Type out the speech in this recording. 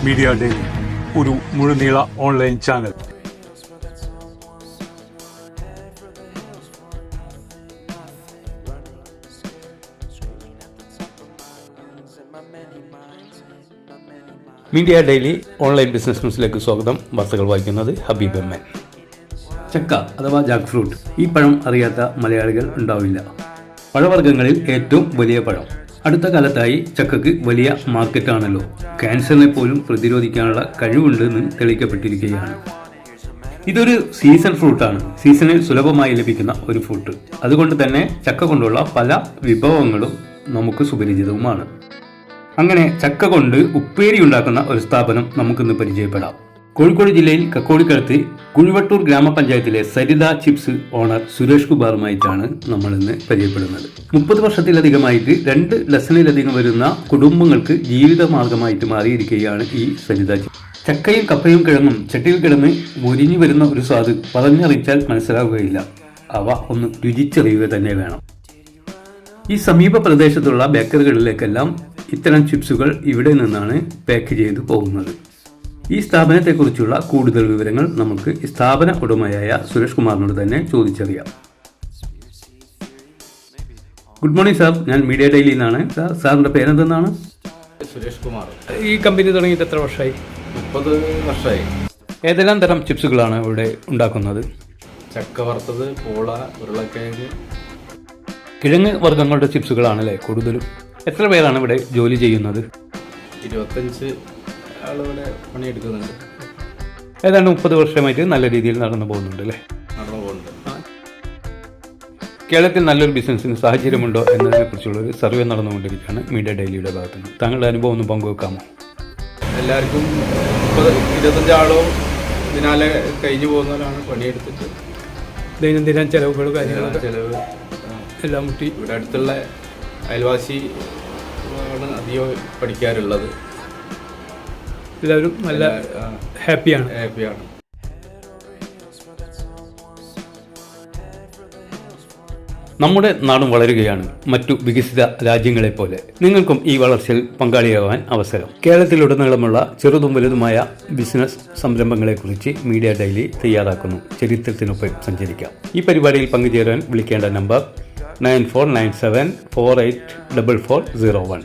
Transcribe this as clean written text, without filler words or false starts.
Media daily, ഒരു മുഴുനീള online channel. Media daily online business ന്യൂസിലേക്ക് സ്വാഗതം. വാർത്തകൾ വായിക്കുന്നത് ഹബീബ് എം എൻ. ചക്ക അഥവാ ജാക്ക് ഫ്രൂട്ട്. ഈ പഴം അറിയാത്ത മലയാളികൾ ഉണ്ടാവില്ല. പഴവർഗ്ഗങ്ങളിൽ ഏറ്റവും വലിയ പഴം. അടുത്ത കാലത്തായി ചക്കക്ക് വലിയ മാർക്കറ്റാണല്ലോ. ക്യാൻസറിനെ പോലും പ്രതിരോധിക്കാനുള്ള കഴിവുണ്ടെന്ന് തെളിയിക്കപ്പെട്ടിരിക്കുകയാണ്. ഇതൊരു സീസൺ ഫ്രൂട്ടാണ്. സീസണിൽ സുലഭമായി ലഭിക്കുന്ന ഒരു ഫ്രൂട്ട്. അതുകൊണ്ട് തന്നെ ചക്ക കൊണ്ടുള്ള പല വിഭവങ്ങളും നമുക്ക് സുപരിചിതവുമാണ്. അങ്ങനെ ചക്ക കൊണ്ട് ഉപ്പേരി ഉണ്ടാക്കുന്ന ഒരു സ്ഥാപനം നമുക്കിന്ന് പരിചയപ്പെടാം. കോഴിക്കോട് ജില്ലയിൽ കക്കോടിക്കടുത്ത് കുഴിവട്ടൂർ ഗ്രാമപഞ്ചായത്തിലെ സരിത ചിപ്സ് ഓണർ സുരേഷ് കുമാറുമായിട്ടാണ് നമ്മൾ ഇന്ന് പരിചയപ്പെടുന്നത്. 30 വർഷത്തിലധികമായിട്ട് 2 ഡസനിലധികം വരുന്ന കുടുംബങ്ങൾക്ക് ജീവിതമാർഗമായിട്ട് മാറിയിരിക്കുകയാണ് ഈ സരിത ചിപ്സ്. ചക്കയും കപ്പയും കിഴങ്ങും ചട്ടിയിൽ കിടന്ന് മുരിഞ്ഞു വരുന്ന ഒരു സ്വാദ് പറഞ്ഞറിയിച്ചാൽ മനസ്സിലാവുകയില്ല. അവ ഒന്ന് രുചിച്ചറിയുക തന്നെ വേണം. ഈ സമീപ പ്രദേശത്തുള്ള ബേക്കറികളിലേക്കെല്ലാം ഇത്തരം ചിപ്സുകൾ ഇവിടെ നിന്നാണ് പാക്ക് ചെയ്തു പോകുന്നത്. ഈ സ്ഥാപനത്തെക്കുറിച്ചുള്ള കൂടുതൽ വിവരങ്ങൾ നമുക്ക് ഈ സ്ഥാപന ഉടമയായ സുരേഷ് കുമാറിനോട് തന്നെ ചോദിച്ചറിയാം. ഗുഡ് മോർണിംഗ് സാർ, ഞാൻ മീഡിയ ഡെയിലിയിൽ നിന്നാണ്. സാറിന്റെ പേരെന്തെന്നാണ്? സുരേഷ് കുമാർ. ഈ കമ്പനി തുടങ്ങിയിട്ട് എത്ര വർഷമായി? 30 വർഷമായി. ഏതെല്ലാം തരം ചിപ്സുകളാണ് ഇവിടെ ഉണ്ടാക്കുന്നത്? ചക്ക വറുത്തത്, പൂള, ഉരുളക്കിഴങ്ങ്, കിഴങ്ങ് വർഗ്ഗങ്ങളുടെ ചിപ്സുകളാണല്ലേ കൂടുതലും. എത്ര പേരാണ് ഇവിടെ ജോലി ചെയ്യുന്നത്? 25 ആളുകളെ പണിയെടുക്കുന്നുണ്ട്. ഏതാണ്ട് 30 വർഷമായിട്ട് നല്ല രീതിയിൽ നടന്നു പോകുന്നുണ്ട് അല്ലേ? നടന്നു പോകുന്നുണ്ട്. കേരളത്തിൽ നല്ലൊരു ബിസിനസ്സിന് സാഹചര്യമുണ്ടോ എന്നതിനെ കുറിച്ചുള്ളൊരു സർവേ നടന്നുകൊണ്ടിരിക്കുകയാണ് മീഡിയ ഡെയിലിയുടെ ഭാഗത്ത് നിന്ന്. താങ്കളുടെ അനുഭവം ഒന്ന് പങ്കുവെക്കാമോ? എല്ലാവർക്കും 25 ആളോ ഇതിനാലെ കഴിഞ്ഞു പോകുന്നവരാണ് പണിയെടുത്തിട്ട്. ദൈനംദിന ചെലവുകൾ കാര്യങ്ങൾ ചിലവ് എല്ലാം മുട്ടി. ഇവിടെ അടുത്തുള്ള അയൽവാസി ആണ് അധികം പഠിക്കാറുള്ളത്. എല്ലാവരും നല്ല ഹാപ്പിയാണ്. നമ്മുടെ നാടും വളരുകയാണ് മറ്റു വികസിത രാജ്യങ്ങളെപ്പോലെ. നിങ്ങൾക്കും ഈ വളർച്ചയിൽ പങ്കാളിയാവാൻ അവസരം. കേരളത്തിലുടനീളമുള്ള ചെറുതും വലുതുമായ ബിസിനസ് സംരംഭങ്ങളെക്കുറിച്ച് മീഡിയ ഡെയിലി തയ്യാറാക്കുന്നു. ചരിത്രത്തിനൊപ്പം സഞ്ചരിക്കാം. ഈ പരിപാടിയിൽ പങ്കുചേരാൻ വിളിക്കേണ്ട നമ്പർ 9497484401.